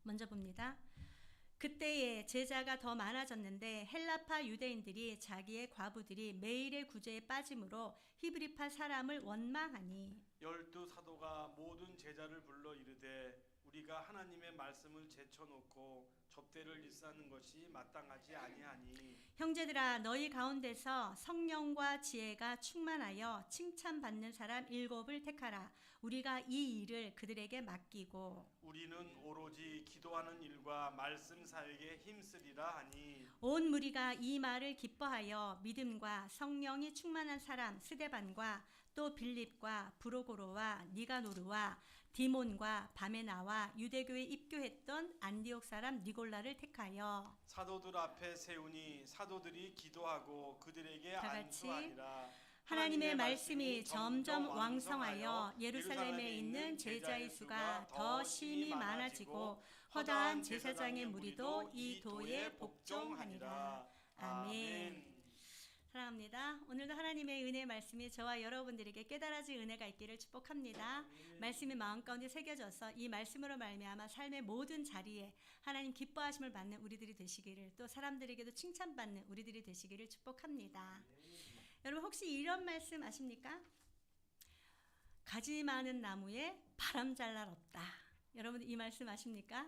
먼저 봅니다. 그때에 제자가 더 많아졌는데 헬라파 유대인들이 자기의 과부들이 매일의 구제에 빠짐으로 히브리파 사람을 원망하니 12 사도가 모든 제자를 불러 이르되 우리가 하나님의 말씀을 제쳐놓고 접대를 일삼는 것이 마땅하지 아니하니 형제들아 너희 가운데서 성령과 지혜가 충만하여 칭찬받는 사람 7을 택하라. 우리가 이 일을 그들에게 맡기고 우리는 오로지 기도하는 일과 말씀 사역에 힘쓰리라 하니 온 무리가 이 말을 기뻐하여 믿음과 성령이 충만한 사람 스데반과 또 빌립과 브로고로와 니가노르와 디몬과 바메나와 유대교에 입교했던 안디옥 사람 니골라를 택하여 사도들 앞에 세우니 사도들이 기도하고 그들에게 다 같이 안수하니라. 하나님의 말씀이 점점 왕성하여 예루살렘에 있는 제자의 수가 더 심히 많아지고 허다한 제사장의 무리도 이 도에 복종하니라. 아멘. 사랑합니다. 오늘도 하나님의 은혜의 말씀이 저와 여러분들에게 깨달아질 은혜가 있기를 축복합니다. 말씀이 마음 가운데 새겨져서 이 말씀으로 말미암아 삶의 모든 자리에 하나님 기뻐하심을 받는 우리들이 되시기를, 또 사람들에게도 칭찬받는 우리들이 되시기를 축복합니다. 여러분 혹시 이런 말씀 아십니까? 가지 많은 나무에 바람 잘 날 없다. 여러분 이 말씀 아십니까?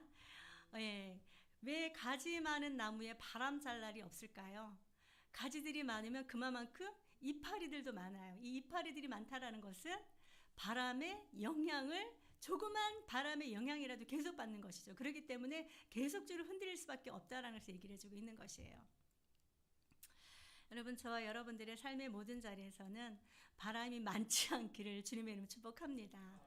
예. 왜 가지 많은 나무에 바람 잘 날이 없을까요? 가지들이 많으면 그만큼 이파리들도 많아요. 이 이파리들이 많다라는 것은 바람의 영향을, 조그만 바람의 영향이라도 계속 받는 것이죠. 그렇기 때문에 계속적으로 흔들릴 수밖에 없다라는 것을 얘기를 해주고 있는 것이에요. 여러분 저와 여러분들의 삶의 모든 자리에서는 바람이 많지 않기를 주님의 이름으로 축복합니다.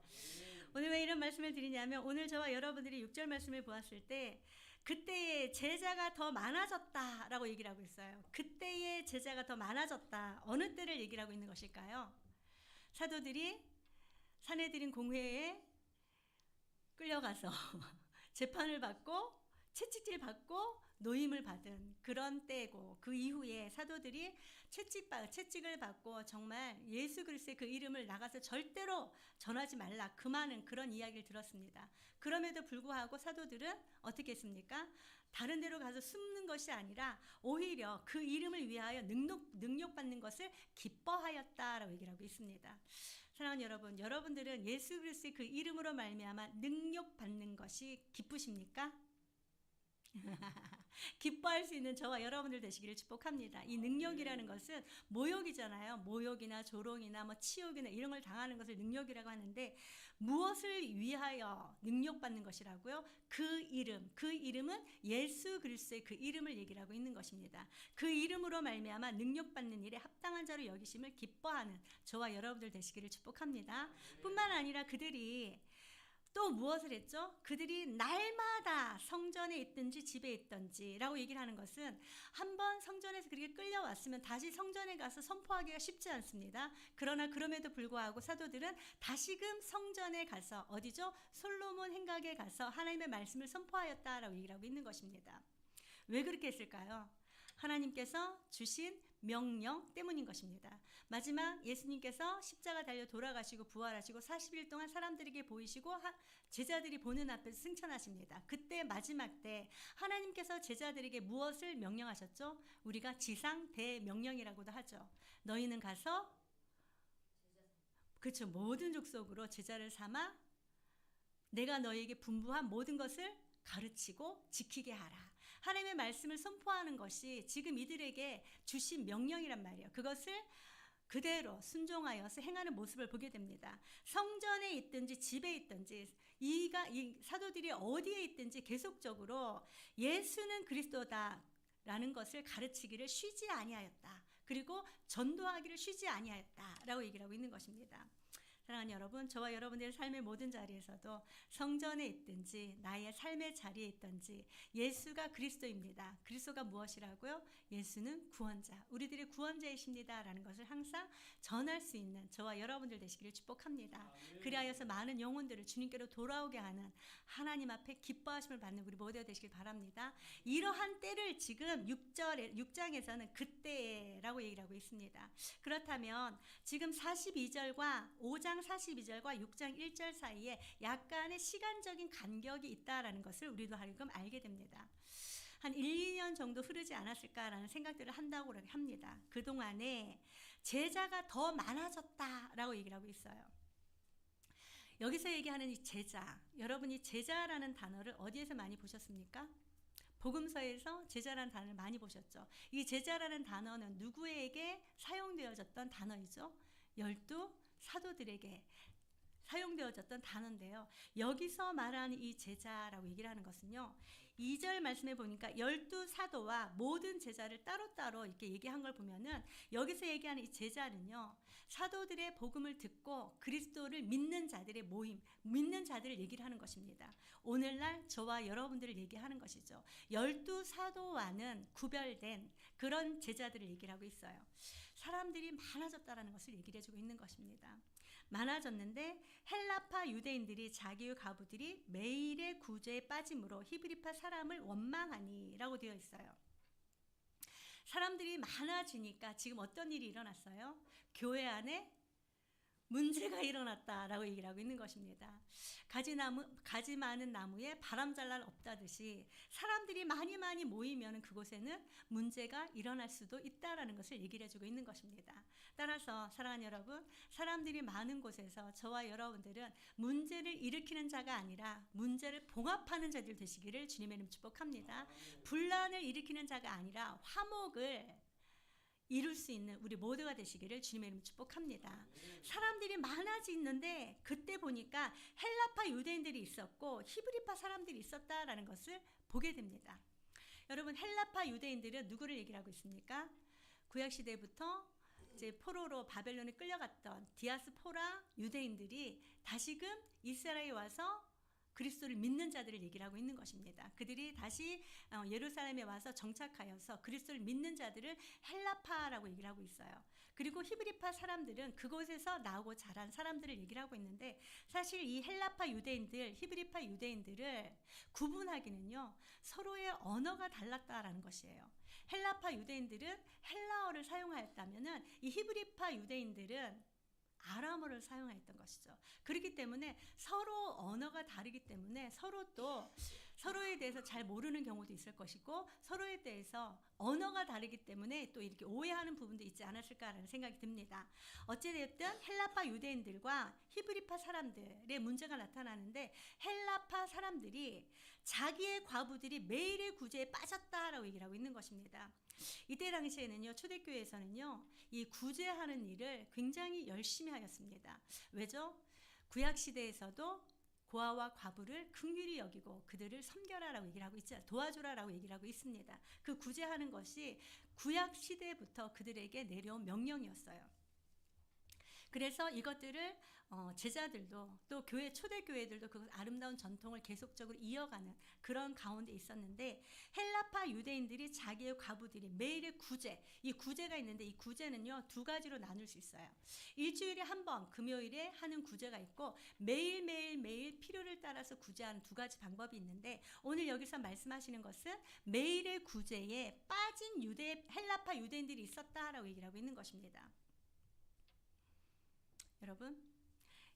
오늘 왜 이런 말씀을 드리냐면, 오늘 저와 여러분들이 6절 말씀을 보았을 때 그때의 제자가 더 많아졌다라고 얘기를 하고 있어요. 그때의 제자가 더 많아졌다. 어느 때를 얘기를 하고 있는 것일까요? 사도들이 산헤드린 공회에 끌려가서 재판을 받고 채찍질 받고 노임을 받은 그런 때고, 그 이후에 사도들이 채찍을 받고 정말 예수 그리스도의 그 이름을 나가서 절대로 전하지 말라, 그 많은 그런 이야기를 들었습니다. 그럼에도 불구하고 사도들은 어떻게 했습니까? 다른 데로 가서 숨는 것이 아니라 오히려 그 이름을 위하여 능력받는 것을 기뻐하였다라고 얘기를 하고 있습니다. 사랑하는 여러분, 여러분들은 예수 그리스도의 그 이름으로 말미암아 능력받는 것이 기쁘십니까? 기뻐할 수 있는 저와 여러분들 되시기를 축복합니다. 이 능력이라는 것은 모욕이잖아요. 모욕이나 조롱이나 치욕이나 이런 걸 당하는 것을 능력이라고 하는데, 무엇을 위하여 능력받는 것이라고요? 그 이름은 예수 그리스도의 그 이름을 얘기를 하고 있는 것입니다. 그 이름으로 말미암아 능력받는 일에 합당한 자로 여기심을 기뻐하는 저와 여러분들 되시기를 축복합니다. 뿐만 아니라 그들이 또 무엇을 했죠? 그들이 날마다 성전에 있든지 집에 있든지 라고 얘기를 하는 것은, 한번 성전에서 그렇게 끌려왔으면 다시 성전에 가서 선포하기가 쉽지 않습니다. 그러나 그럼에도 불구하고 사도들은 다시금 성전에 가서, 어디죠? 솔로몬 행각에 가서 하나님의 말씀을 선포하였다라고 얘기를 하고 있는 것입니다. 왜 그렇게 했을까요? 하나님께서 주신 명령 때문인 것입니다. 마지막 예수님께서 십자가 달려 돌아가시고 부활하시고 40일 동안 사람들에게 보이시고 제자들이 보는 앞에서 승천하십니다. 그때 마지막 때 하나님께서 제자들에게 무엇을 명령하셨죠? 우리가 지상 대명령이라고도 하죠. 너희는 가서 그렇죠, 모든 족속으로 제자를 삼아 내가 너희에게 분부한 모든 것을 가르치고 지키게 하라. 하나님의 말씀을 선포하는 것이 지금 이들에게 주신 명령이란 말이에요. 그것을 그대로 순종하여서 행하는 모습을 보게 됩니다. 성전에 있든지 집에 있든지, 이 사도들이 어디에 있든지 계속적으로 예수는 그리스도다 라는 것을 가르치기를 쉬지 아니하였다. 그리고 전도하기를 쉬지 아니하였다 라고 얘기를 하고 있는 것입니다. 사랑하는 여러분, 저와 여러분들의 삶의 모든 자리에서도 성전에 있든지 나의 삶의 자리에 있든지 예수가 그리스도입니다. 그리스도가 무엇이라고요? 예수는 구원자, 우리들의 구원자이십니다 라는 것을 항상 전할 수 있는 저와 여러분들 되시기를 축복합니다. 그리하여서 많은 영혼들을 주님께로 돌아오게 하는, 하나님 앞에 기뻐하심을 받는 우리 모두가 되시길 바랍니다. 이러한 때를 지금 6장에서는 그때라고 얘기를 하고 있습니다. 그렇다면 지금 42절과 5장 5장 42절과 6장 1절 사이에 약간의 시간적인 간격이 있다라는 것을 우리도 하여금 알게 됩니다. 한 1, 2년 정도 흐르지 않았을까라는 생각들을 한다고 합니다. 그동안에 제자가 더 많아졌다라고 얘기를 하고 있어요. 여기서 얘기하는 이 제자, 여러분이 제자라는 단어를 어디에서 많이 보셨습니까? 복음서에서 제자라는 단어를 많이 보셨죠. 이 제자라는 단어는 누구에게 사용되어졌던 단어이죠? 12사도들에게 사용되어졌던 단어인데요. 여기서 말하는 이 제자라고 얘기를 하는 것은요, 2절 말씀에 보니까 12사도와 모든 제자를 따로따로 이렇게 얘기한 걸 보면은, 여기서 얘기하는 이 제자는요, 사도들의 복음을 듣고 그리스도를 믿는 자들의 모임, 믿는 자들을 얘기를 하는 것입니다. 오늘날 저와 여러분들을 얘기하는 것이죠. 12사도와는 구별된 그런 제자들을 얘기를 하고 있어요. 사람들이 많아졌다라는 것을 얘기를 해주고 있는 것입니다. 많아졌는데 헬라파 유대인들이 자기의 과부들이 매일의 구제에 빠짐으로 히브리파 사람을 원망하니 라고 되어 있어요. 사람들이 많아지니까 지금 어떤 일이 일어났어요? 교회 안에 문제가 일어났다라고 얘기를 하고 있는 것입니다. 가지 많은 나무에 바람 잘 날 없다듯이 사람들이 많이 모이면 그곳에는 문제가 일어날 수도 있다라는 것을 얘기를 해주고 있는 것입니다. 따라서 사랑하는 여러분, 사람들이 많은 곳에서 저와 여러분들은 문제를 일으키는 자가 아니라 문제를 봉합하는 자들 되시기를 주님의 이름으로 축복합니다. 분란을 일으키는 자가 아니라 화목을 이룰 수 있는 우리 모두가 되시기를 주님의 이름으로 축복합니다. 사람들이 많아지는데 그때 보니까 헬라파 유대인들이 있었고 히브리파 사람들이 있었다라는 것을 보게 됩니다. 여러분, 헬라파 유대인들은 누구를 얘기를 하고 있습니까? 구약시대부터 이제 포로로 바벨론에 끌려갔던 디아스포라 유대인들이 다시금 이스라엘에 와서 그리스도를 믿는 자들을 얘기를 하고 있는 것입니다. 그들이 다시 예루살렘에 와서 정착하여서 그리스도를 믿는 자들을 헬라파라고 얘기를 하고 있어요. 그리고 히브리파 사람들은 그곳에서 나오고 자란 사람들을 얘기를 하고 있는데, 사실 이 헬라파 유대인들, 히브리파 유대인들을 구분하기는요, 서로의 언어가 달랐다라는 것이에요. 헬라파 유대인들은 헬라어를 사용하였다면은 이 히브리파 유대인들은 아람어를 사용했던 것이죠. 그렇기 때문에 서로 언어가 다르기 때문에 서로에 대해서 잘 모르는 경우도 있을 것이고, 서로에 대해서 언어가 다르기 때문에 또 이렇게 오해하는 부분도 있지 않았을까라는 생각이 듭니다. 어찌됐든 헬라파 유대인들과 히브리파 사람들의 문제가 나타나는데, 헬라파 사람들이 자기의 과부들이 매일의 구제에 빠졌다라고 얘기를 하고 있는 것입니다. 이때 당시에는요, 초대교회에서는요, 이 구제하는 일을 굉장히 열심히 하였습니다. 왜죠? 구약시대에서도 고아와 과부를 긍휼히 여기고 그들을 섬겨라라고 얘기를 하고 있죠. 도와주라라고 얘기를 하고 있습니다. 그 구제하는 것이 구약시대부터 그들에게 내려온 명령이었어요. 그래서 이것들을 제자들도 또 초대교회들도 그 아름다운 전통을 계속적으로 이어가는 그런 가운데 있었는데, 헬라파 유대인들이 자기의 과부들이 매일의 구제, 이 구제가 있는데 이 구제는요, 두 가지로 나눌 수 있어요. 일주일에 한 번 금요일에 하는 구제가 있고, 매일 필요를 따라서 구제하는 두 가지 방법이 있는데, 오늘 여기서 말씀하시는 것은 매일의 구제에 빠진 헬라파 유대인들이 있었다라고 얘기를 하고 있는 것입니다.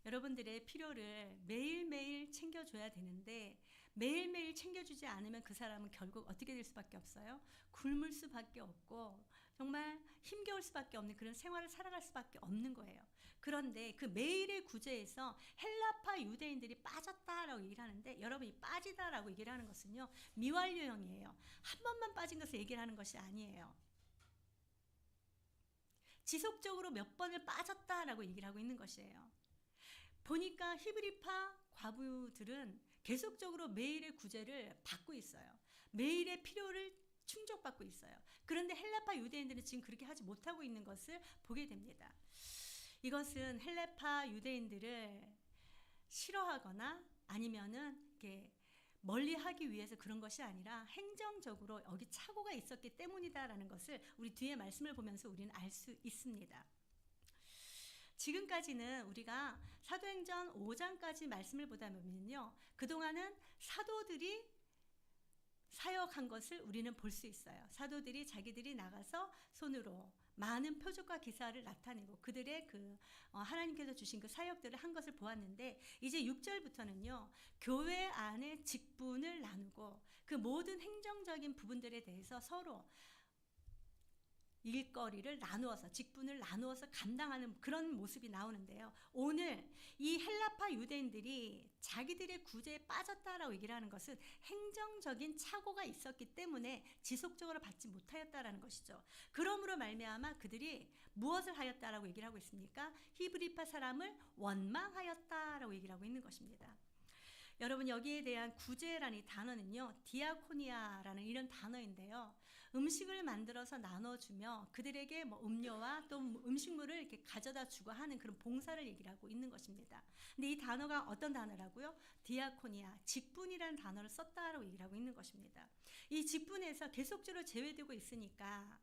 여러분들의 필요를 매일매일 챙겨줘야 되는데, 매일매일 챙겨주지 않으면 그 사람은 결국 어떻게 될 수밖에 없어요? 굶을 수밖에 없고 정말 힘겨울 수밖에 없는 그런 생활을 살아갈 수밖에 없는 거예요. 그런데 그 매일의 구제에서 헬라파 유대인들이 빠졌다라고 얘기를 하는데, 여러분이 빠지다라고 얘기를 하는 것은요, 미완료형이에요. 한 번만 빠진 것을 얘기를 하는 것이 아니에요. 지속적으로 몇 번을 빠졌다라고 얘기를 하고 있는 것이에요. 보니까 히브리파 과부들은 계속적으로 매일의 구제를 받고 있어요. 매일의 필요를 충족받고 있어요. 그런데 헬라파 유대인들은 지금 그렇게 하지 못하고 있는 것을 보게 됩니다. 이것은 헬라파 유대인들을 싫어하거나 아니면은 이렇게 멀리하기 위해서 그런 것이 아니라 행정적으로 여기 착오가 있었기 때문이다라는 것을 우리 뒤에 말씀을 보면서 우리는 알 수 있습니다. 지금까지는 우리가 사도행전 5장까지 말씀을 보다 보면요, 그동안은 사도들이 사역한 것을 우리는 볼 수 있어요. 사도들이 자기들이 나가서 손으로 많은 표적과 기사를 나타내고 그들의 하나님께서 주신 그 사역들을 한 것을 보았는데, 이제 6절부터는요 교회 안에 직분을 나누고 그 모든 행정적인 부분들에 대해서 서로 일거리를 나누어서, 직분을 나누어서 감당하는 그런 모습이 나오는데요. 오늘 이 헬라파 유대인들이 자기들의 구제에 빠졌다라고 얘기를 하는 것은 행정적인 착오가 있었기 때문에 지속적으로 받지 못하였다라는 것이죠. 그러므로 말미암아 그들이 무엇을 하였다라고 얘기를 하고 있습니까? 히브리파 사람을 원망하였다라고 얘기를 하고 있는 것입니다. 여러분, 여기에 대한 구제라는 이 단어는요 디아코니아라는 이런 단어인데요, 음식을 만들어서 나눠주며 그들에게 음료와 또 음식물을 이렇게 가져다 주고 하는 그런 봉사를 얘기를 하고 있는 것입니다. 근데 이 단어가 어떤 단어라고요? 디아코니아, 직분이라는 단어를 썼다라고 얘기를 하고 있는 것입니다. 이 직분에서 계속적으로 제외되고 있으니까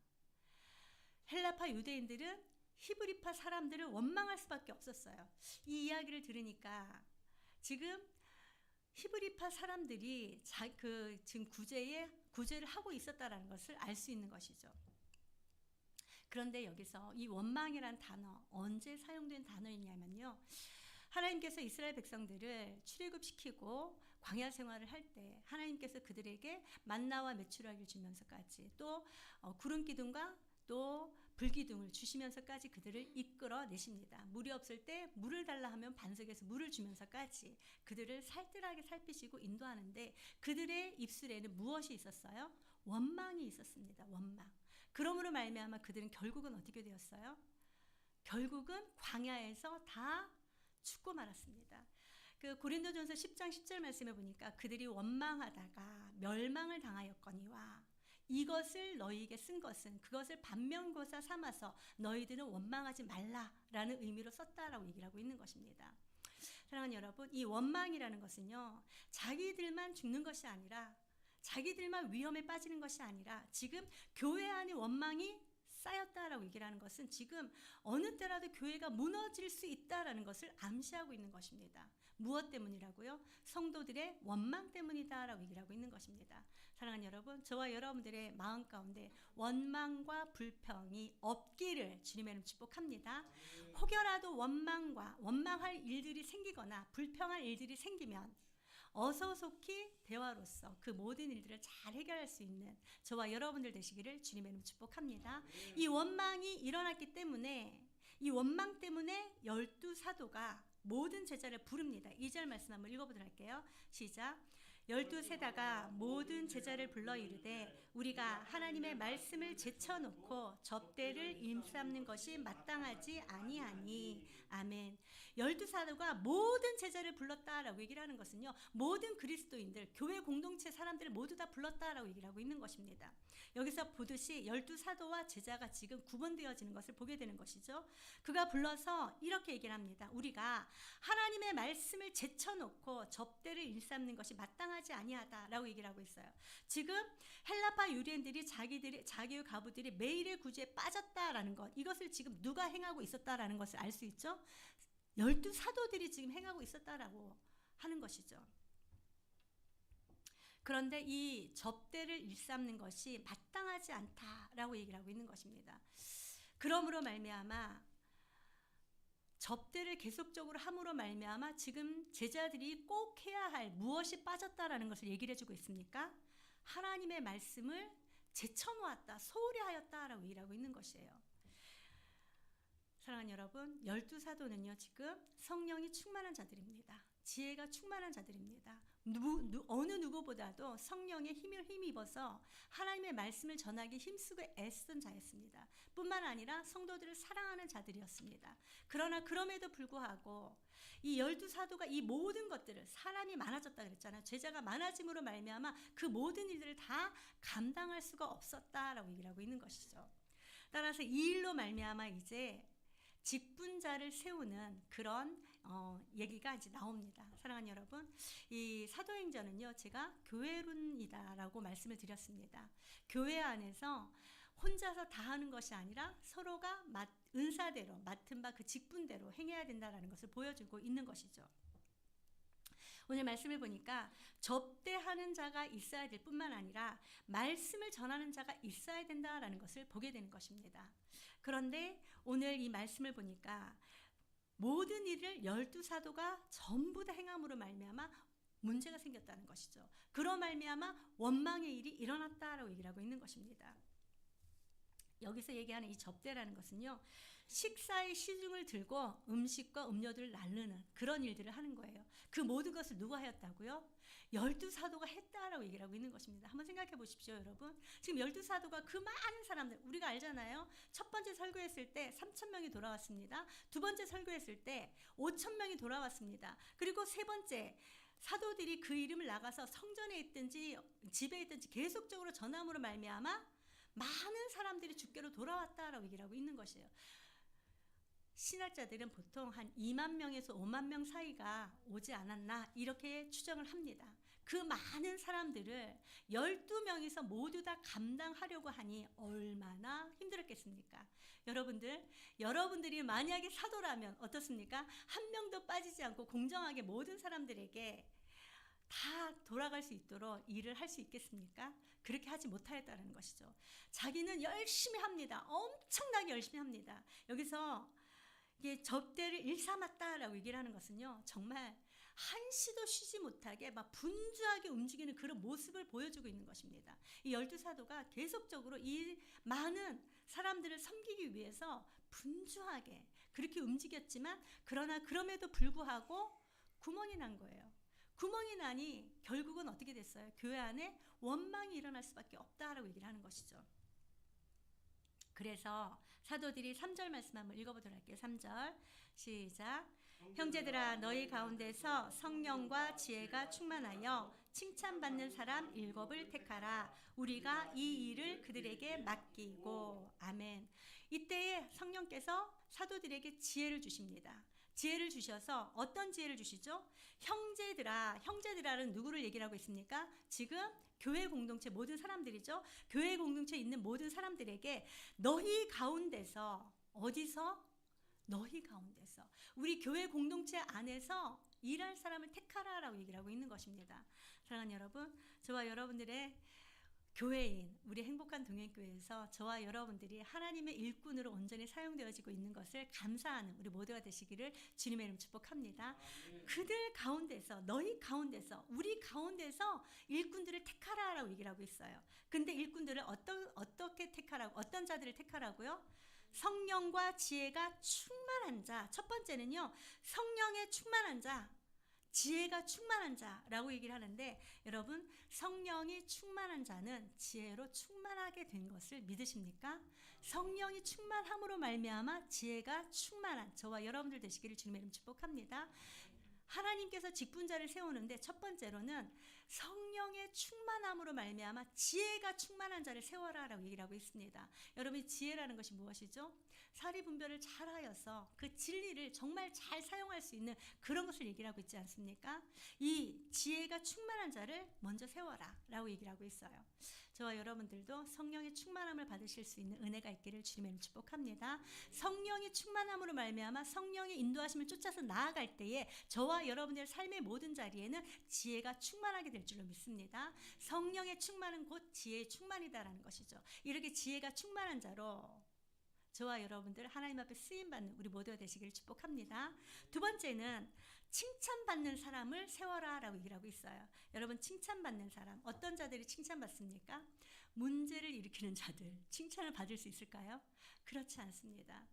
헬라파 유대인들은 히브리파 사람들을 원망할 수밖에 없었어요. 이 이야기를 들으니까 지금 히브리파 사람들이 지금 구제를 하고 있었다라는 것을 알 수 있는 것이죠. 그런데 여기서 이 원망이라는 단어, 언제 사용된 단어이냐면요, 하나님께서 이스라엘 백성들을 출애굽시키고 광야 생활을 할 때 하나님께서 그들에게 만나와 메추라기를 주면서까지 또 구름 기둥과 또 불기둥을 주시면서까지 그들을 이끌어 내십니다. 물이 없을 때 물을 달라 하면 반석에서 물을 주면서까지 그들을 살뜰하게 살피시고 인도하는데, 그들의 입술에는 무엇이 있었어요? 원망이 있었습니다. 원망. 그러므로 말미암아 그들은 결국은 어떻게 되었어요? 결국은 광야에서 다 죽고 말았습니다. 그 고린도전서 10장 10절 말씀에 보니까 그들이 원망하다가 멸망을 당하였거니와 이것을 너희에게 쓴 것은 그것을 반면교사 삼아서 너희들은 원망하지 말라라는 의미로 썼다라고 얘기를 하고 있는 것입니다. 사랑하는 여러분, 이 원망이라는 것은요 자기들만 죽는 것이 아니라, 자기들만 위험에 빠지는 것이 아니라 지금 교회 안에 원망이 쌓였다라고 얘기를 하는 것은 지금 어느 때라도 교회가 무너질 수 있다라는 것을 암시하고 있는 것입니다. 무엇 때문이라고요? 성도들의 원망 때문이다라고 얘기를 하고 있는 것입니다. 사랑하는 여러분, 저와 여러분들의 마음 가운데 원망과 불평이 없기를 주님의 이름으로 축복합니다. 혹여라도 원망할 일들이 생기거나 불평할 일들이 생기면 어서 속히 대화로서 그 모든 일들을 잘 해결할 수 있는 저와 여러분들 되시기를 주님의 이름으로 축복합니다. 이 원망이 일어났기 때문에, 이 원망 때문에 12사도가 모든 제자를 부릅니다. 2절 말씀 한번 읽어보도록 할게요. 시작. 12세다가 모든 제자를 불러 이르되 우리가 하나님의 말씀을 제쳐놓고 접대를 임삼는 것이 마땅하지 아니하니. 아멘. 12사도가 모든 제자를 불렀다라고 얘기를 하는 것은요, 모든 그리스도인들, 교회 공동체 사람들을 모두 다 불렀다라고 얘기를 하고 있는 것입니다. 여기서 보듯이 12사도와 제자가 지금 구분되어지는 것을 보게 되는 것이죠. 그가 불러서 이렇게 얘기를 합니다. 우리가 하나님의 말씀을 제쳐놓고 접대를 일삼는 것이 마땅하지 아니하다라고 얘기를 하고 있어요. 지금 헬라파 유대인들이 자기의 가부들이 매일의 구제에 빠졌다라는 것, 이것을 지금 누가 행하고 있었다라는 것을 알 수 있죠. 12사도들이 지금 행하고 있었다라고 하는 것이죠. 그런데 이 접대를 일삼는 것이 마땅하지 않다라고 얘기를 하고 있는 것입니다. 그러므로 말미암아 접대를 계속적으로 함으로 말미암아 지금 제자들이 꼭 해야 할 무엇이 빠졌다라는 것을 얘기를 해주고 있습니까? 하나님의 말씀을 제쳐놓았다, 소홀히 하였다라고 얘기를 하고 있는 것이에요. 사랑하는 여러분, 12사도는요 지금 성령이 충만한 자들입니다. 지혜가 충만한 자들입니다. 어느 누구보다도 성령의 힘을 힘입어서 하나님의 말씀을 전하기 힘쓰고 애쓰던 자였습니다. 뿐만 아니라 성도들을 사랑하는 자들이었습니다. 그러나 그럼에도 불구하고 이 12사도가 이 모든 것들을, 사람이 많아졌다 그랬잖아요. 제자가 많아짐으로 말미암아 그 모든 일들을 다 감당할 수가 없었다라고 얘기를 하고 있는 것이죠. 따라서 이 일로 말미암아 이제 직분자를 세우는 그런 얘기가 이제 나옵니다. 사랑하는 여러분, 이 사도행전은요 제가 교회론이다라고 말씀을 드렸습니다. 교회 안에서 혼자서 다 하는 것이 아니라 서로가 은사대로 맡은 바 그 직분대로 행해야 된다라는 것을 보여주고 있는 것이죠. 오늘 말씀을 보니까 접대하는 자가 있어야 될 뿐만 아니라 말씀을 전하는 자가 있어야 된다라는 것을 보게 되는 것입니다. 그런데 오늘 이 말씀을 보니까 모든 일을 12사도가 전부 다 행함으로 말미암아 문제가 생겼다는 것이죠. 그로 말미암아 원망의 일이 일어났다라고 얘기를 하고 있는 것입니다. 여기서 얘기하는 이 접대라는 것은요, 식사의 시중을 들고 음식과 음료들을 나누는 그런 일들을 하는 거예요. 그 모든 것을 누가 하였다고요? 12사도가 했다라고 얘기를 하고 있는 것입니다. 한번 생각해 보십시오, 여러분. 지금 12사도가 그 많은 사람들, 우리가 알잖아요. 첫 번째 설교했을 때 3,000명이 돌아왔습니다. 두 번째 설교했을 때 5,000명이 돌아왔습니다. 그리고 세 번째, 사도들이 그 이름을 나가서 성전에 있든지 집에 있든지 계속적으로 전함으로 말미암아 많은 사람들이 주께로 돌아왔다라고 얘기를 하고 있는 것이에요. 신학자들은 보통 한 2만 명에서 5만 명 사이가 오지 않았나 이렇게 추정을 합니다. 그 많은 사람들을 12명이서 모두 다 감당하려고 하니 얼마나 힘들었겠습니까? 여러분들이 만약에 사도라면 어떻습니까? 한 명도 빠지지 않고 공정하게 모든 사람들에게 다 돌아갈 수 있도록 일을 할 수 있겠습니까? 그렇게 하지 못하였다는 것이죠. 자기는 열심히 합니다. 엄청나게 열심히 합니다. 여기서 이게 접대를 일삼았다라고 얘기를 하는 것은요, 정말 한시도 쉬지 못하게 막 분주하게 움직이는 그런 모습을 보여주고 있는 것입니다. 이 12사도가 계속적으로 이 많은 사람들을 섬기기 위해서 분주하게 그렇게 움직였지만, 그러나 그럼에도 불구하고 구멍이 난 거예요. 구멍이 나니 결국은 어떻게 됐어요? 교회 안에 원망이 일어날 수밖에 없다라고 얘기를 하는 것이죠. 그래서 사도들이 3절 말씀 한번 읽어보도록 할게요. 3절 시작. 형제들아, 너희 가운데서 성령과 지혜가 충만하여 칭찬받는 사람 7을 택하라. 우리가 이 일을 그들에게 맡기고. 아멘. 이때에 성령께서 사도들에게 지혜를 주십니다. 지혜를 주셔서 어떤 지혜를 주시죠? 형제들아는 누구를 얘기를 하고 있습니까? 지금 교회 공동체 모든 사람들이죠. 교회 공동체에 있는 모든 사람들에게 너희 가운데서, 어디서? 너희 가운데서, 우리 교회 공동체 안에서 일할 사람을 택하라라고 얘기를 하고 있는 것입니다. 사랑하는 여러분, 저와 여러분들의 교회인 우리 행복한 동행교회에서 저와 여러분들이 하나님의 일꾼으로 온전히 사용되어지고 있는 것을 감사하는 우리 모두가 되시기를 주님의 이름 축복합니다. 그들 가운데서, 너희 가운데서, 우리 가운데서 일꾼들을 택하라라고 얘기를 하고 있어요. 근데 일꾼들을 어떻게 택하라고, 어떤 자들을 택하라고요? 성령과 지혜가 충만한 자. 첫 번째는요, 성령에 충만한 자, 지혜가 충만한 자라고 얘기를 하는데, 여러분, 성령이 충만한 자는 지혜로 충만하게 된 것을 믿으십니까? 성령이 충만함으로 말미암아 지혜가 충만한 저와 여러분들 되시기를 주님의 이름 축복합니다. 하나님께서 직분자를 세우는데 첫 번째로는 성령의 충만함으로 말미암아 지혜가 충만한 자를 세워라라고 얘기를 하고 있습니다. 여러분, 지혜라는 것이 무엇이죠? 사리분별을 잘하여서 그 진리를 정말 잘 사용할 수 있는 그런 것을 얘기를 하고 있지 않습니까? 이 지혜가 충만한 자를 먼저 세워라 라고 얘기를 하고 있어요. 저와 여러분들도 성령의 충만함을 받으실 수 있는 은혜가 있기를 주님의 이름으로 축복합니다. 성령이 충만함으로 말미암아 성령의 인도하심을 쫓아서 나아갈 때에 저와 여러분들의 삶의 모든 자리에는 지혜가 충만하게 될 줄로 믿습니다. 성령의 충만은 곧 지혜의 충만이다라는 것이죠. 이렇게 지혜가 충만한 자로 저와 여러분들 하나님 앞에 쓰임받는 우리 모두가 되시기를 축복합니다. 두 번째는 칭찬받는 사람을 세워라 라고 얘기를 하고 있어요. 여러분, 칭찬받는 사람, 어떤 자들이 칭찬받습니까? 문제를 일으키는 자들, 칭찬을 받을 수 있을까요? 그렇지 않습니다.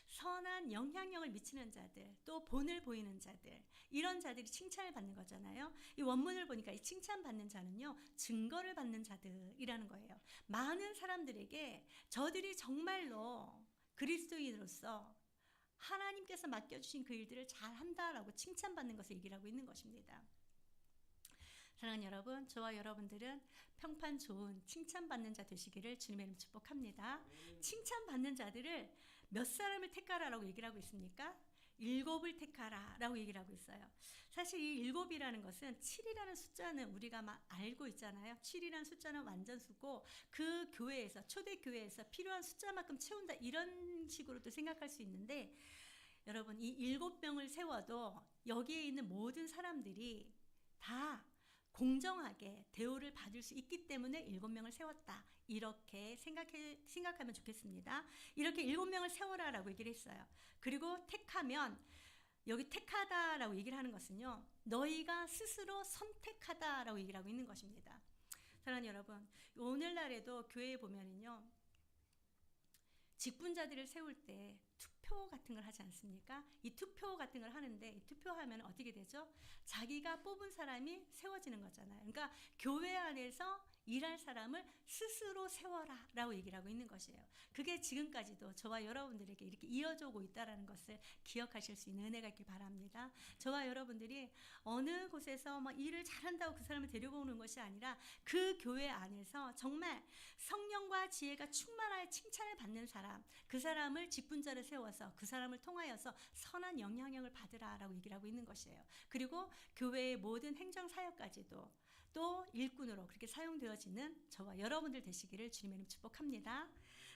선한 영향력을 미치는 자들, 또 본을 보이는 자들, 이런 자들이 칭찬을 받는 거잖아요. 이 원문을 보니까 이 칭찬받는 자는요, 증거를 받는 자들이라는 거예요. 많은 사람들에게 저들이 정말로 그리스도인으로서 하나님께서 맡겨주신 그 일들을 잘 한다라고 칭찬받는 것을 얘기를 하고 있는 것입니다. 사랑하는 여러분, 저와 여러분들은 평판 좋은 칭찬받는 자 되시기를 주님의 이름 축복합니다. 칭찬받는 자들을 몇 사람을 택하라라고 얘기를 하고 있습니까? 7을 택하라라고 얘기를 하고 있어요. 사실 이 7이라는 것은 7이라는 숫자는 우리가 막 알고 있잖아요. 7이라는 숫자는 완전수고 그 교회에서, 초대교회에서 필요한 숫자만큼 채운다, 이런 식으로도 생각할 수 있는데, 여러분, 이 7명을 세워도 여기에 있는 모든 사람들이 다 공정하게 대우를 받을 수 있기 때문에 7명을 세웠다. 이렇게 생각하면 좋겠습니다. 이렇게 7명을 세워라라고 얘기를 했어요. 그리고 택하면 여기 택하다라고 얘기를 하는 것은요. 너희가 스스로 선택하다라고 얘기를 하고 있는 것입니다. 사랑하는 여러분, 오늘날에도 교회에 보면은요. 직분자들을 세울 때 투표 같은 걸 하지 않습니까? 이 투표 같은 걸 하는데 이 투표하면 어떻게 되죠? 자기가 뽑은 사람이 세워지는 거잖아요. 그러니까 교회 안에서 일할 사람을 스스로 세워라 라고 얘기를 하고 있는 것이에요. 그게 지금까지도 저와 여러분들에게 이렇게 이어져 오고 있다는 것을 기억하실 수 있는 은혜가 있길 바랍니다. 저와 여러분들이 어느 곳에서 막 일을 잘한다고 그 사람을 데리고 오는 것이 아니라 그 교회 안에서 정말 성령과 지혜가 충만하여 칭찬을 받는 사람, 그 사람을 직분자로 세워서 그 사람을 통하여서 선한 영향력을 받으라라고 얘기를 하고 있는 것이에요. 그리고 교회의 모든 행정사역까지도 또 일꾼으로 그렇게 사용되어지는 저와 여러분들 되시기를 주님의 이름 축복합니다.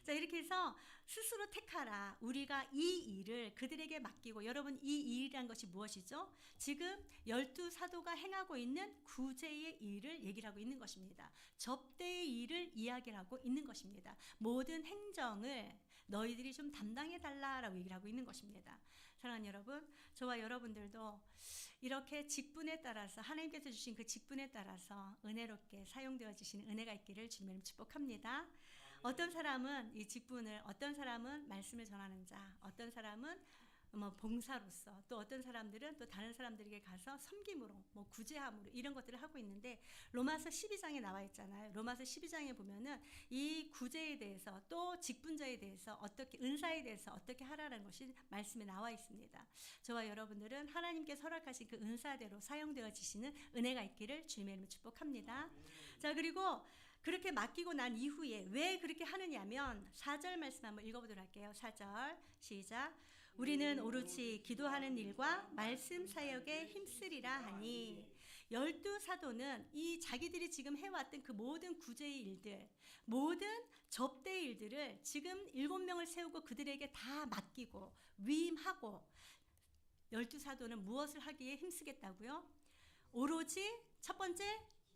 자, 이렇게 해서 스스로 택하라. 우리가 이 일을 그들에게 맡기고, 여러분 이 일이란 것이 무엇이죠? 지금 12사도가 행하고 있는 구제의 일을 얘기를 하고 있는 것입니다. 접대의 일을 이야기를 하고 있는 것입니다. 모든 행정을 너희들이 좀 담당해 달라라고 얘기를 하고 있는 것입니다. 사랑하는 여러분, 저와 여러분들도 이렇게 직분에 따라서 하나님께서 주신 그 직분에 따라서 은혜롭게 사용되어지시는 은혜가 있기를 주님을 축복합니다. 어떤 사람은 이 직분을, 어떤 사람은 말씀을 전하는 자, 어떤 사람은 봉사로서, 또 어떤 사람들은 또 다른 사람들에게 가서 섬김으로, 구제함으로 이런 것들을 하고 있는데, 로마서 12장에 나와 있잖아요. 로마서 12장에 보면은 이 구제에 대해서 또 직분자에 대해서 어떻게, 은사에 대해서 어떻게 하라는 것이 말씀에 나와 있습니다. 저와 여러분들은 하나님께서 허락하신 그 은사대로 사용되어지시는 은혜가 있기를 주님의 이름으로 축복합니다. 자, 그리고 그렇게 맡기고 난 이후에 왜 그렇게 하느냐면 4절 말씀 한번 읽어보도록 할게요. 4절 시작. 우리는 오로지 기도하는 일과 말씀 사역에 힘쓰리라 하니. 12사도는 이 자기들이 지금 해왔던 그 모든 구제의 일들, 모든 접대의 일들을 지금 7명을 세우고 그들에게 다 맡기고 위임하고, 12사도는 무엇을 하기에 힘쓰겠다고요? 오로지 첫 번째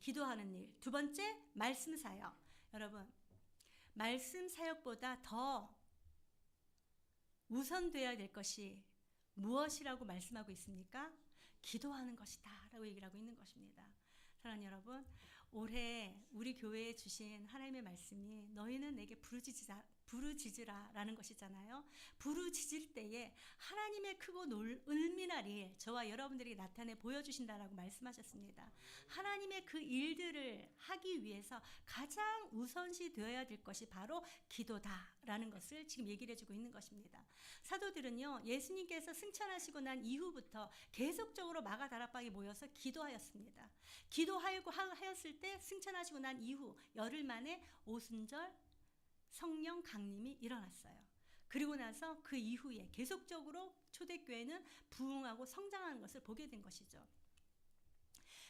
기도하는 일, 두 번째 말씀 사역. 여러분, 말씀 사역보다 더 우선되어야 될 것이 무엇이라고 말씀하고 있습니까? 기도하는 것이다 라고 얘기를 하고 있는 것입니다. 사랑하는 여러분, 올해 우리 교회에 주신 하나님의 말씀이 너희는 내게 부르짖으라 라는 것이잖아요. 부르짖을 때에 하나님의 크고 은밀한 일, 저와 여러분들에게 나타내 보여주신다라고 말씀하셨습니다. 하나님의 그 일들을 하기 위해서 가장 우선시 되어야 될 것이 바로 기도다라는 것을 지금 얘기를 해주고 있는 것입니다. 사도들은요, 예수님께서 승천하시고 난 이후부터 계속적으로 마가 다락방에 모여서 기도하였습니다. 기도하였을 때 승천하시고 난 이후 열흘 만에 오순절 성령 강림이 일어났어요. 그리고 나서 그 이후에 계속적으로 초대교회는 부흥하고 성장하는 것을 보게 된 것이죠.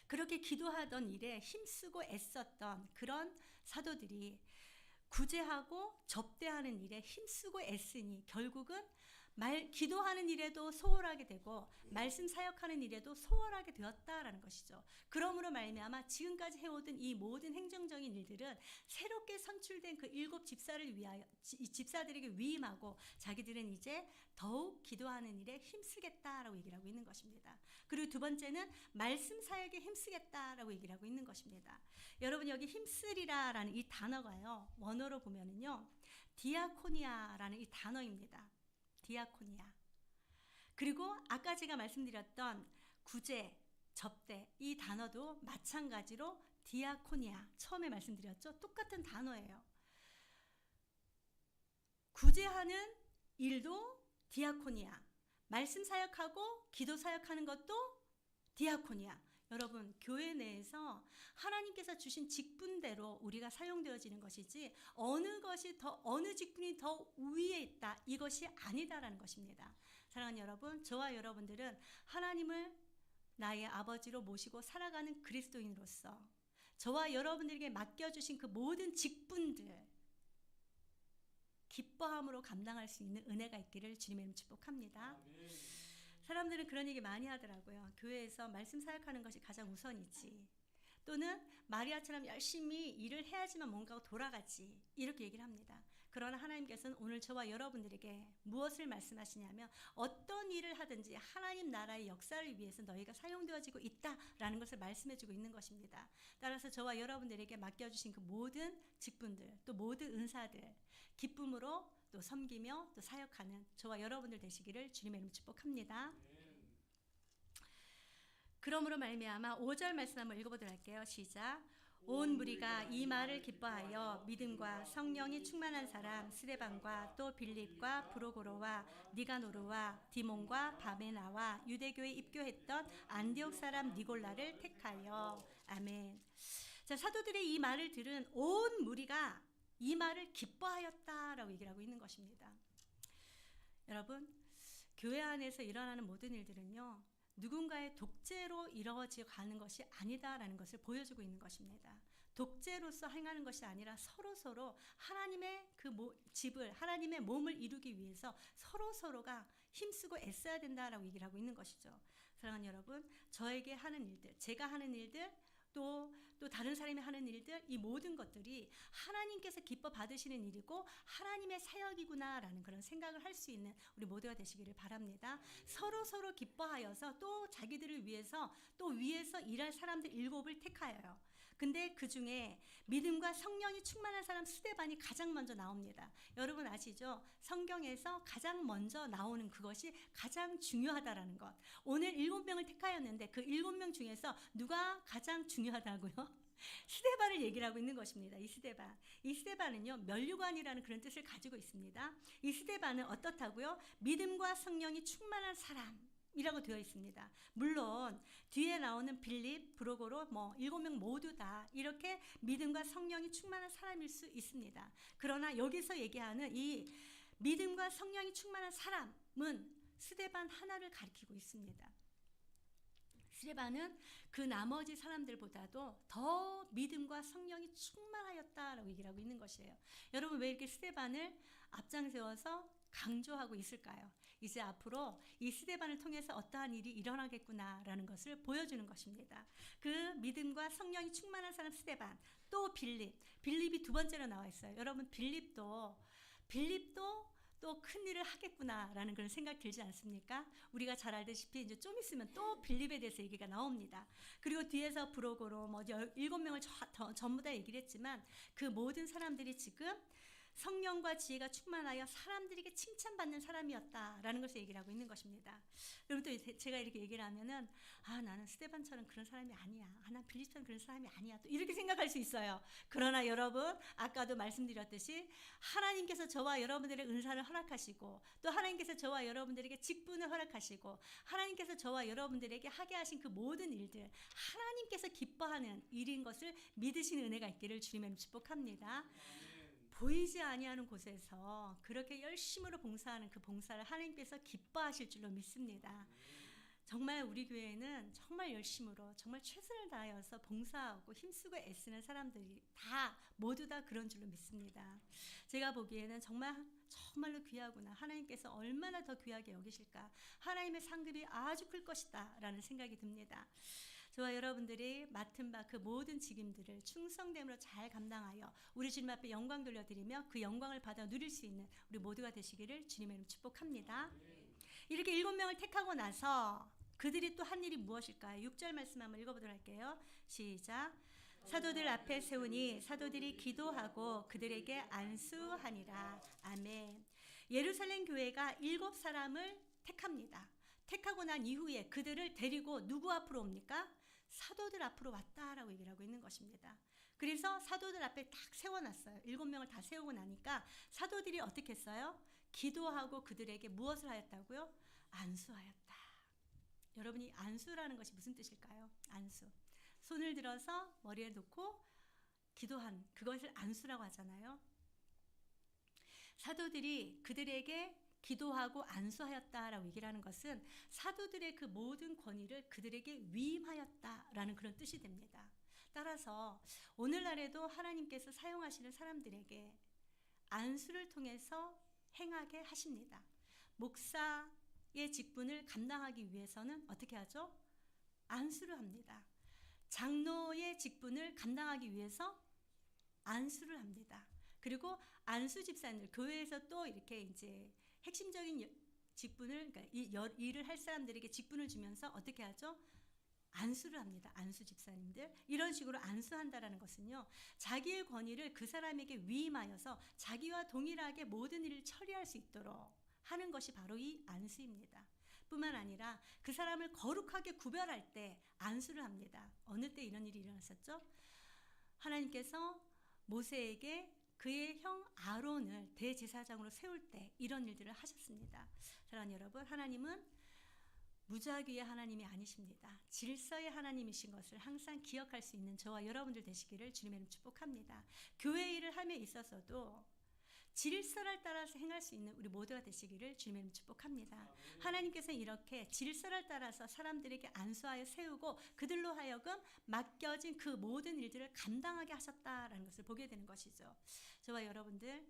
그렇게 기도하던 일에 힘쓰고 애썼던 그런 사도들이 구제하고 접대하는 일에 힘쓰고 애쓰니 결국은 기도하는 일에도 소홀하게 되고 말씀 사역하는 일에도 소홀하게 되었다라는 것이죠. 그러므로 말미암아 지금까지 해오던 이 모든 행정적인 일들은 새롭게 선출된 그 7 집사들에게 위임하고 자기들은 이제 더욱 기도하는 일에 힘쓰겠다라고 얘기를 하고 있는 것입니다. 그리고 두 번째는 말씀 사역에 힘쓰겠다라고 얘기를 하고 있는 것입니다. 여러분, 여기 힘쓰리라라는 이 단어가요, 원어로 보면은요, 디아코니아라는 이 단어입니다. 디아코니아. 그리고 아까 제가 말씀드렸던 구제, 접대, 이 단어도 마찬가지로 디아코니아, 처음에 말씀드렸죠. 똑같은 단어예요. 구제하는 일도 디아코니아, 말씀 사역하고 기도 사역하는 것도 디아코니아. 여러분, 교회 내에서 하나님께서 주신 직분대로 우리가 사용되어지는 것이지 어느 직분이 더 위에 있다, 이것이 아니다라는 것입니다. 사랑하는 여러분, 저와 여러분들은 하나님을 나의 아버지로 모시고 살아가는 그리스도인으로서 저와 여러분들에게 맡겨주신 그 모든 직분들 기뻐함으로 감당할 수 있는 은혜가 있기를 주님의 이름으로 축복합니다. 사람들은 그런 얘기 많이 하더라고요. 교회에서 말씀 사역하는 것이 가장 우선이지. 또는 마리아처럼 열심히 일을 해야지만 뭔가가 돌아가지. 이렇게 얘기를 합니다. 그러나 하나님께서는 오늘 저와 여러분들에게 무엇을 말씀하시냐면 어떤 일을 하든지 하나님 나라의 역사를 위해서 너희가 사용되어지고 있다라는 것을 말씀해주고 있는 것입니다. 따라서 저와 여러분들에게 맡겨주신 그 모든 직분들 또 모든 은사들 기쁨으로 또 섬기며 또 사역하는 저와 여러분들 되시기를 주님의 이름으로 축복합니다. 그러므로 말미암아 5절 말씀 한번 읽어보도록 할게요. 시작. 온 무리가 이 말을 기뻐하여 믿음과 성령이 충만한 사람 스데반과 또 빌립과 브로고로와 니가노르와 디몬과 바베나와 유대교에 입교했던 안디옥 사람 니골라를 택하여. 아멘. 자, 사도들의 이 말을 들은 온 무리가 이 말을 기뻐하였다라고 얘기를 하고 있는 것입니다. 여러분, 교회 안에서 일어나는 모든 일들은요, 누군가의 독재로 이루어져 가는 것이 아니다라는 것을 보여주고 있는 것입니다. 독재로서 행하는 것이 아니라 서로 하나님의 그 집을, 하나님의 몸을 이루기 위해서 서로가 힘쓰고 애써야 된다라고 얘기를 하고 있는 것이죠. 사랑하는 여러분, 저에게 하는 일들, 제가 하는 일들, 또 다른 사람이 하는 일들, 이 모든 것들이 하나님께서 기뻐 받으시는 일이고 하나님의 사역이구나라는 그런 생각을 할 수 있는 우리 모두가 되시기를 바랍니다. 서로 기뻐하여서 또 자기들을 위해서 또 위에서 일할 사람들 7을 택하여요. 근데 그 중에 믿음과 성령이 충만한 사람 스데반이 가장 먼저 나옵니다. 여러분 아시죠? 성경에서 가장 먼저 나오는 그것이 가장 중요하다라는 것. 오늘 7명을 택하였는데 그 7명 중에서 누가 가장 중요하다고요? 스데반을 얘기를 하고 있는 것입니다. 이 스데반은요, 면류관이라는 그런 뜻을 가지고 있습니다. 이 스데반은 어떻다고요? 믿음과 성령이 충만한 사람이라고 되어 있습니다. 물론 뒤에 나오는 빌립, 브로고로 7명 모두 다 이렇게 믿음과 성령이 충만한 사람일 수 있습니다. 그러나 여기서 얘기하는 이 믿음과 성령이 충만한 사람은 스데반 하나를 가리키고 있습니다. 스데반은 그 나머지 사람들보다도 더 믿음과 성령이 충만하였다라고 얘기를 하고 있는 것이에요. 여러분, 왜 이렇게 스데반을 앞장세워서 강조하고 있을까요? 이제 앞으로 이 스데반을 통해서 어떠한 일이 일어나겠구나라는 것을 보여주는 것입니다. 그 믿음과 성령이 충만한 사람 스데반, 또 빌립이 두 번째로 나와 있어요. 여러분, 빌립도 또 큰 일을 하겠구나라는 그런 생각 들지 않습니까? 우리가 잘 알다시피 이제 좀 있으면 또 빌립에 대해서 얘기가 나옵니다. 그리고 뒤에서 브로고로 7명을 전부 다 얘기를 했지만 그 모든 사람들이 지금 성령과 지혜가 충만하여 사람들에게 칭찬받는 사람이었다라는 것을 얘기를 하고 있는 것입니다. 그럼 또 제가 이렇게 얘기를 하면은 나는 스데반처럼 그런 사람이 아니야. 난 빌립처럼 그런 사람이 아니야. 또 이렇게 생각할 수 있어요. 그러나 여러분, 아까도 말씀드렸듯이 하나님께서 저와 여러분들의 은사를 허락하시고 또 하나님께서 저와 여러분들에게 직분을 허락하시고 하나님께서 저와 여러분들에게 하게 하신 그 모든 일들 하나님께서 기뻐하는 일인 것을 믿으시는 은혜가 있기를 주님의 축복합니다. 보이지 아니하는 곳에서 그렇게 열심으로 봉사하는 그 봉사를 하나님께서 기뻐하실 줄로 믿습니다. 정말 우리 교회는 정말 열심으로 정말 최선을 다하여서 봉사하고 힘쓰고 애쓰는 사람들이 모두 다 그런 줄로 믿습니다. 제가 보기에는 정말로 귀하구나. 하나님께서 얼마나 더 귀하게 여기실까. 하나님의 상급이 아주 클 것이다 라는 생각이 듭니다. 저와 여러분들이 맡은 바 그 모든 직임들을 충성됨으로 잘 감당하여 우리 주님 앞에 영광 돌려드리며 그 영광을 받아 누릴 수 있는 우리 모두가 되시기를 주님의 이름 축복합니다. 이렇게 7명을 택하고 나서 그들이 또 한 일이 무엇일까요? 6절 말씀 한번 읽어보도록 할게요. 시작. 사도들 앞에 세우니 사도들이 기도하고 그들에게 안수하니라. 아멘. 예루살렘 교회가 7사람을 택합니다. 택하고 난 이후에 그들을 데리고 누구 앞으로 옵니까? 사도들 앞으로 왔다라고 얘기를 하고 있는 것입니다. 그래서 사도들 앞에 딱 세워놨어요. 7명을 다 세우고 나니까 사도들이 어떻게 했어요? 기도하고 그들에게 무엇을 하였다고요? 안수하였다. 여러분이 안수라는 것이 무슨 뜻일까요? 안수. 손을 들어서 머리에 놓고 기도한 그것을 안수라고 하잖아요. 사도들이 그들에게 기도하고 안수하였다라고 얘기를 하는 것은 사도들의 그 모든 권위를 그들에게 위임하였다라는 그런 뜻이 됩니다. 따라서 오늘날에도 하나님께서 사용하시는 사람들에게 안수를 통해서 행하게 하십니다. 목사, 직분을 감당하기 위해서는 어떻게 하죠? 안수를 합니다. 장로의 직분을 감당하기 위해서 안수를 합니다. 그리고 안수 집사님들, 교회에서 또 이렇게 이제 핵심적인 직분을, 그러니까 일을 할 사람들에게 직분을 주면서 어떻게 하죠? 안수를 합니다. 안수 집사님들. 이런 식으로 안수한다라는 것은요, 자기의 권위를 그 사람에게 위임하여서 자기와 동일하게 모든 일을 처리할 수 있도록 하는 것이 바로 이 안수입니다. 뿐만 아니라 그 사람을 거룩하게 구별할 때 안수를 합니다. 어느 때 이런 일이 일어났었죠? 하나님께서 모세에게 그의 형 아론을 대제사장으로 세울 때 이런 일들을 하셨습니다. 사랑하는 여러분, 하나님은 무작위의 하나님이 아니십니다. 질서의 하나님이신 것을 항상 기억할 수 있는 저와 여러분들 되시기를 주님의 이름으로 축복합니다. 교회 일을 함에 있어서도 질서를 따라서 행할 수 있는 우리 모두가 되시기를 주님의 이름으로 축복합니다. 하나님께서는 이렇게 질서를 따라서 사람들에게 안수하여 세우고 그들로 하여금 맡겨진 그 모든 일들을 감당하게 하셨다라는 것을 보게 되는 것이죠. 저와 여러분들,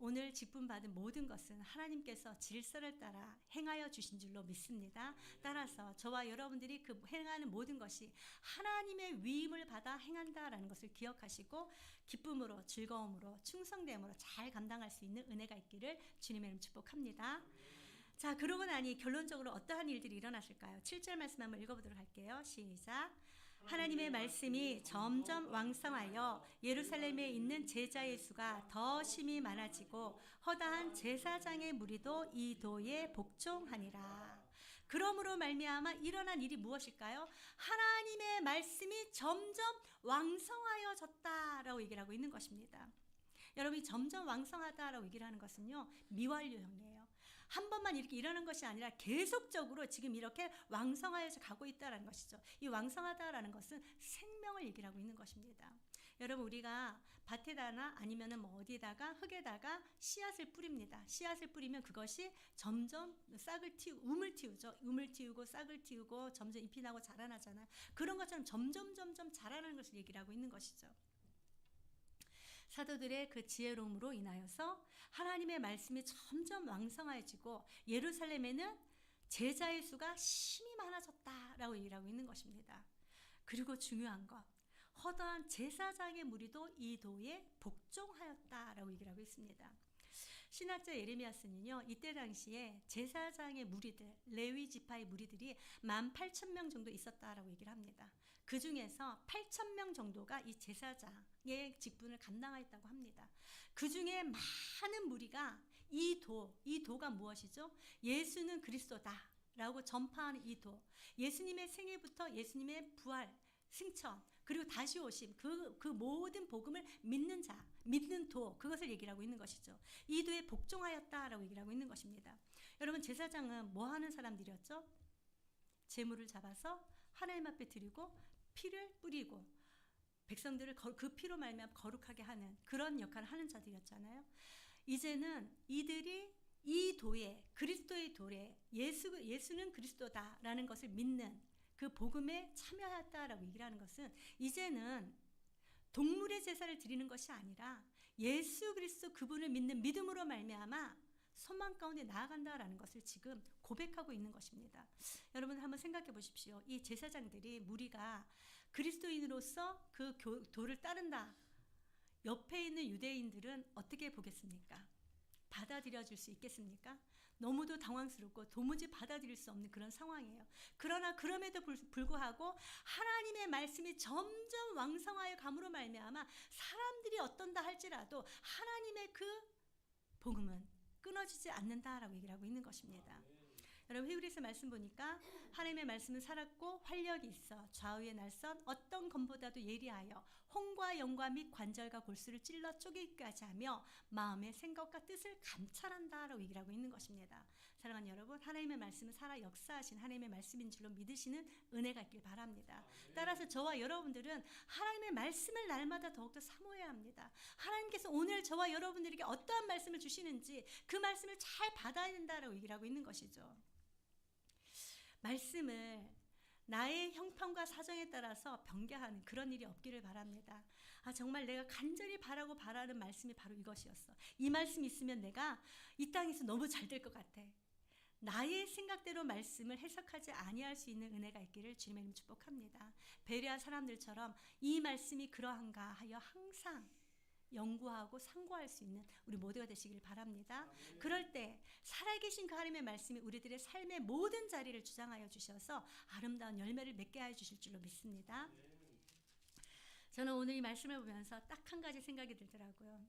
오늘 직분 받은 모든 것은 하나님께서 질서를 따라 행하여 주신 줄로 믿습니다. 따라서 저와 여러분들이 그 행하는 모든 것이 하나님의 위임을 받아 행한다라는 것을 기억하시고 기쁨으로, 즐거움으로, 충성됨으로 잘 감당할 수 있는 은혜가 있기를 주님의 이름 축복합니다. 자, 그러고 나니 결론적으로 어떠한 일들이 일어났을까요? 7절 말씀 한번 읽어보도록 할게요. 시작. 하나님의 말씀이 점점 왕성하여 예루살렘에 있는 제자의 수가 더 심히 많아지고 허다한 제사장의 무리도 이 도에 복종하니라. 그러므로 말미암아 일어난 일이 무엇일까요? 하나님의 말씀이 점점 왕성하여졌다라고 얘기를 하고 있는 것입니다. 여러분이 점점 왕성하다라고 얘기를 하는 것은요, 미완료형이에요. 한 번만 이렇게 일어난 것이 아니라 계속적으로 지금 이렇게 왕성하여져 가고 있다는 것이죠. 이 왕성하다라는 것은 생명을 얘기를 하고 있는 것입니다. 여러분, 우리가 밭에다나 아니면은 뭐 어디에다가 흙에다가 씨앗을 뿌립니다. 씨앗을 뿌리면 그것이 점점 um을 틔우죠. um을 틔우고 싹을 틔우고 점점 잎이 나고 자라나잖아요. 그런 것처럼 점점 자라나는 것을 얘기를 하고 있는 것이죠. 사도들의 그 지혜로움으로 인하여서 하나님의 말씀이 점점 왕성해지고 예루살렘에는 제자의 수가 심히 많아졌다라고 얘기를 하고 있는 것입니다. 그리고 중요한 것, 허다한 제사장의 무리도 이 도에 복종하였다라고 얘기를 하고 있습니다. 신학자 예레미야서는요, 이때 당시에 제사장의 무리들, 레위 지파의 무리들이 18,000명 정도 있었다라고 얘기를 합니다. 그 중에서 8,000명 정도가 이 제사장의 직분을 감당하였다고 합니다. 그 중에 많은 무리가 이 도가 무엇이죠? 예수는 그리스도다라고 전파하는 이 도, 예수님의 생애부터 예수님의 부활, 승천, 그리고 다시 오심, 그 모든 복음을 믿는 자, 믿는 도, 그것을 얘기를 하고 있는 것이죠. 이 도에 복종하였다라고 얘기를 하고 있는 것입니다. 여러분, 제사장은 뭐 하는 사람들이었죠? 제물을 잡아서 하나님 앞에 드리고 피를 뿌리고 백성들을 그 피로 말미암아 거룩하게 하는 그런 역할을 하는 자들이었잖아요. 이제는 이들이 이 도에, 그리스도의 도에 예수는 그리스도다라는 것을 믿는 그 복음에 참여했다라고 얘기를 하는 것은 이제는 동물의 제사를 드리는 것이 아니라 예수 그리스도 그분을 믿는 믿음으로 말미암아 소망 가운데 나아간다라는 것을 지금 고백하고 있는 것입니다. 여러분 한번 생각해 보십시오. 이 제사장들이 무리가 그리스도인으로서 그 도를 따른다. 옆에 있는 유대인들은 어떻게 보겠습니까? 받아들여 줄 수 있겠습니까? 너무도 당황스럽고 도무지 받아들일 수 없는 그런 상황이에요. 그러나 그럼에도 불구하고 하나님의 말씀이 점점 왕성하여 감으로 말미암아 사람들이 어떤다 할지라도 하나님의 그 복음은 끊어지지 않는다라고 얘기를 하고 있는 것입니다. 여러분, 히브리서 말씀 보니까 하나님의 말씀은 살았고 활력이 있어 좌우의 날선 어떤 검보다도 예리하여 혼과 영과 및 관절과 골수를 찔러 쪼개기까지 하며 마음의 생각과 뜻을 감찰한다라고 얘기를 하고 있는 것입니다. 사랑하는 여러분, 하나님의 말씀은 살아 역사하신 하나님의 말씀인 줄로 믿으시는 은혜가 있길 바랍니다. 따라서 저와 여러분들은 하나님의 말씀을 날마다 더욱더 사모해야 합니다. 하나님께서 오늘 저와 여러분들에게 어떠한 말씀을 주시는지 그 말씀을 잘 받아야 된다라고 얘기를 하고 있는 것이죠. 말씀을 나의 형편과 사정에 따라서 변개하는 그런 일이 없기를 바랍니다. 정말 내가 간절히 바라는 말씀이 바로 이것이었어. 이 말씀이 있으면 내가 이 땅에서 너무 잘 될 것 같아. 나의 생각대로 말씀을 해석하지 아니할 수 있는 은혜가 있기를 주님의 이름 축복합니다. 베레아 사람들처럼 이 말씀이 그러한가 하여 항상 연구하고 상고할 수 있는 우리 모두가 되시길 바랍니다. 그럴 때 살아계신 그 하나님의 말씀이 우리들의 삶의 모든 자리를 주장하여 주셔서 아름다운 열매를 맺게 하여 주실 줄로 믿습니다. 저는 오늘 이 말씀을 보면서 딱 한 가지 생각이 들더라고요.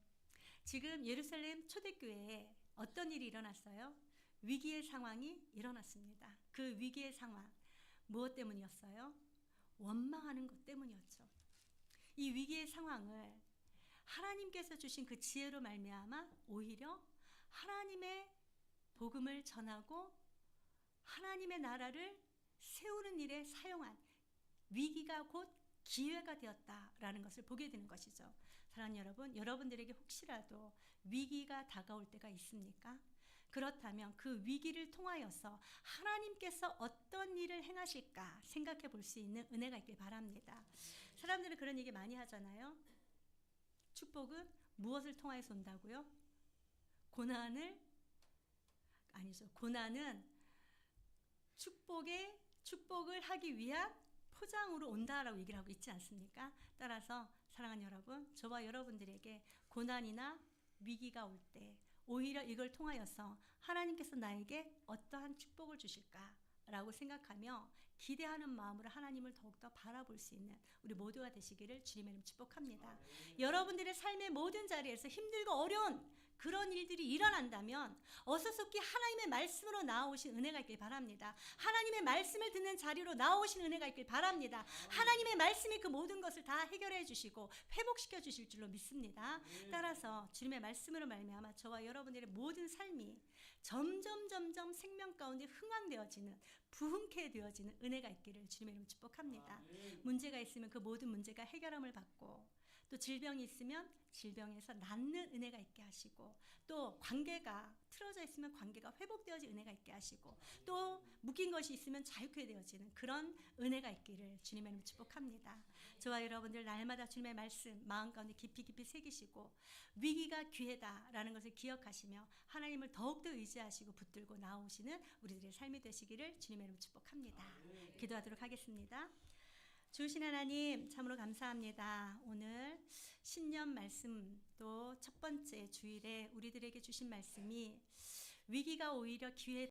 지금 예루살렘 초대교회에 어떤 일이 일어났어요? 위기의 상황이 일어났습니다. 그 위기의 상황 무엇 때문이었어요? 원망하는 것 때문이었죠. 이 위기의 상황을 하나님께서 주신 그 지혜로 말미암아 오히려 하나님의 복음을 전하고 하나님의 나라를 세우는 일에 사용한 위기가 곧 기회가 되었다라는 것을 보게 되는 것이죠. 사랑하는 여러분, 여러분들에게 혹시라도 위기가 다가올 때가 있습니까? 그렇다면 그 위기를 통하여서 하나님께서 어떤 일을 행하실까 생각해 볼 수 있는 은혜가 있길 바랍니다. 사람들은 그런 얘기 많이 하잖아요. 축복은 무엇을 통하여서 온다고요? 고난은 축복을 하기 위한 포장으로 온다라고 얘기를 하고 있지 않습니까? 따라서 사랑하는 여러분, 저와 여러분들에게 고난이나 위기가 올 때 오히려 이걸 통하여서 하나님께서 나에게 어떠한 축복을 주실까라고 생각하며 기대하는 마음으로 하나님을 더욱더 바라볼 수 있는 우리 모두가 되시기를 주님의 이름 축복합니다. 여러분들의 삶의 모든 자리에서 힘들고 어려운 그런 일들이 일어난다면 어서속히 하나님의 말씀으로 나오신 은혜가 있길 바랍니다. 하나님의 말씀을 듣는 자리로 나오신 은혜가 있길 바랍니다. 하나님의 말씀이 그 모든 것을 다 해결해 주시고 회복시켜 주실 줄로 믿습니다. 따라서 주님의 말씀으로 말미암아 저와 여러분들의 모든 삶이 점점 생명 가운데 흥황되어지는 부흥케 되어지는 은혜가 있기를 주님의 이름 축복합니다. 문제가 있으면 그 모든 문제가 해결함을 받고 또 질병이 있으면 질병에서 낫는 은혜가 있게 하시고 또 관계가 틀어져 있으면 관계가 회복되어지는 은혜가 있게 하시고 또 묶인 것이 있으면 자유케 되어지는 그런 은혜가 있기를 주님의 이름으로 축복합니다. 저와 여러분들 날마다 주님의 말씀 마음 가운데 깊이 새기시고 위기가 기회다라는 것을 기억하시며 하나님을 더욱더 의지하시고 붙들고 나오시는 우리들의 삶이 되시기를 주님의 이름으로 축복합니다. 기도하도록 하겠습니다. 주신 하나님 참으로 감사합니다. 오늘 신년 말씀 또 첫 번째 주일에 우리들에게 주신 말씀이 위기가 오히려 기회